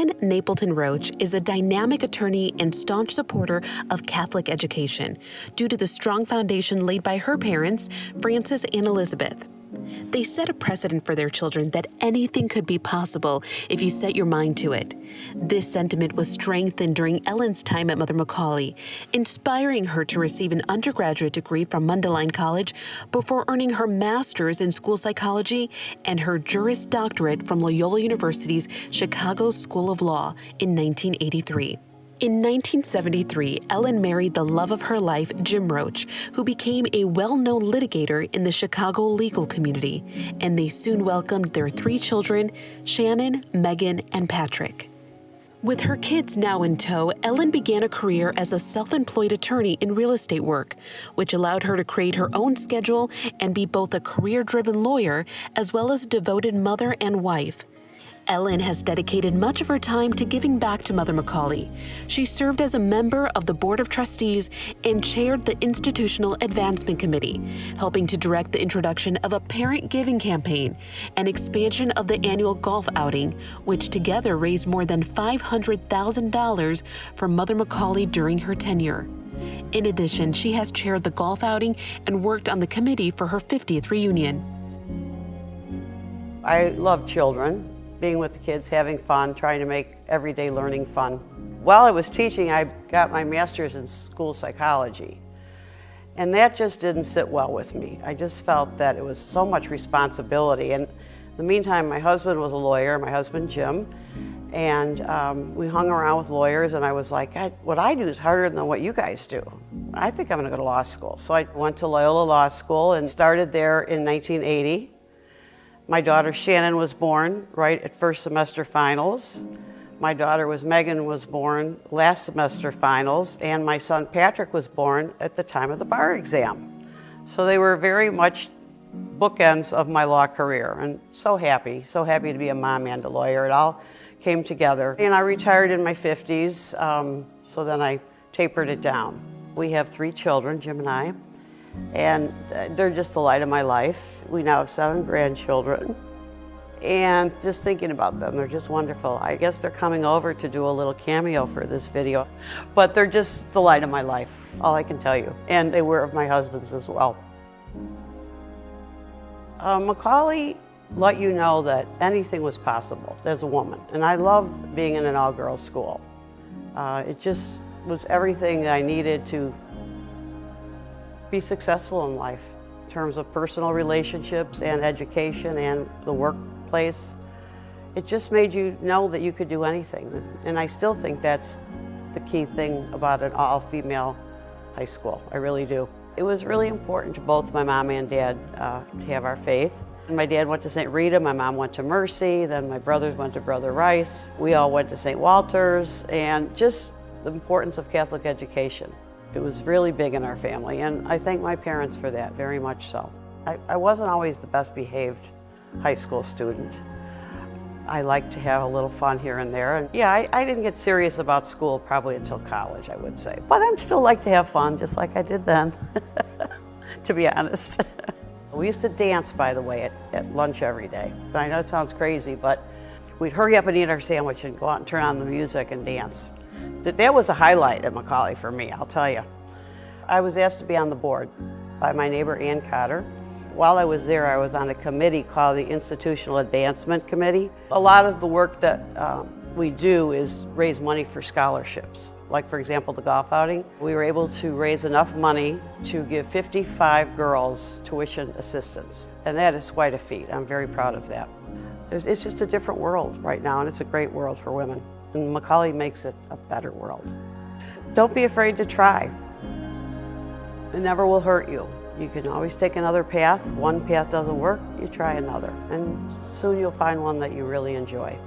Ellen Napleton Roche is a dynamic attorney and staunch supporter of Catholic education due to the strong foundation laid by her parents, Francis and Elizabeth. They set a precedent for their children that anything could be possible if you set your mind to it. This sentiment was strengthened during Ellen's time at Mother McAuley, inspiring her to receive an undergraduate degree from Mundelein College before earning her master's in school psychology and her Juris Doctorate from Loyola University's Chicago School of Law in 1983. In 1973, Ellen married the love of her life, Jim Roche, who became a well-known litigator in the Chicago legal community, and they soon welcomed their 3 children, Shannon, Megan, and Patrick. With her kids now in tow, Ellen began a career as a self-employed attorney in real estate work, which allowed her to create her own schedule and be both a career-driven lawyer as well as a devoted mother and wife. Ellen has dedicated much of her time to giving back to Mother McAuley. She served as a member of the Board of Trustees and chaired the Institutional Advancement Committee, helping to direct the introduction of a parent giving campaign and expansion of the annual golf outing, which together raised more than $500,000 for Mother McAuley during her tenure. In addition, she has chaired the golf outing and worked on the committee for her 50th reunion. I love children. Being with the kids, having fun, trying to make everyday learning fun. While I was teaching, I got my master's in school psychology. And that just didn't sit well with me. I just felt that it was so much responsibility. And in the meantime, my husband was a lawyer, my husband Jim, and we hung around with lawyers, and I was like, what I do is harder than what you guys do. I think I'm gonna go to law school. So I went to Loyola Law School and started there in 1980. My daughter Shannon was born right at first semester finals. My daughter Megan was born last semester finals, and my son Patrick was born at the time of the bar exam. So they were very much bookends of my law career, and so happy to be a mom and a lawyer. It all came together. And I retired in my 50s, so then I tapered it down. We have 3 children, Jim and I, and they're just the light of my life. We now have 7 grandchildren, and just thinking about them, they're just wonderful. I guess they're coming over to do a little cameo for this video, but they're just the light of my life, all I can tell you. And they were of my husband's as well. McAuley let you know that anything was possible as a woman, and I love being in an all-girls school. It just was everything that I needed to be successful in life in terms of personal relationships and education and the workplace. It just made you know that you could do anything, and I still think that's the key thing about an all-female high school. I really do. It was really important to both my mom and dad to have our faith. My dad went to St. Rita, my mom went to Mercy, then my brothers went to Brother Rice. We all went to St. Walter's, and just the importance of Catholic education. It was really big in our family, and I thank my parents for that, very much so. I wasn't always the best behaved high school student. I liked to have a little fun here and there, and yeah, I didn't get serious about school probably until college, I would say. But I still like to have fun, just like I did then, to be honest. We used to dance, by the way, at lunch every day. I know it sounds crazy, but we'd hurry up and eat our sandwich and go out and turn on the music and dance. That was a highlight at McAuley for me, I'll tell you. I was asked to be on the board by my neighbor, Ann Cotter. While I was there, I was on a committee called the Institutional Advancement Committee. A lot of the work that we do is raise money for scholarships. Like, for example, the golf outing. We were able to raise enough money to give 55 girls tuition assistance. And that is quite a feat. I'm very proud of that. It's just a different world right now, and it's a great world for women. And McAuley makes it a better world. Don't be afraid to try. It never will hurt you. You can always take another path. If one path doesn't work, you try another. And soon you'll find one that you really enjoy.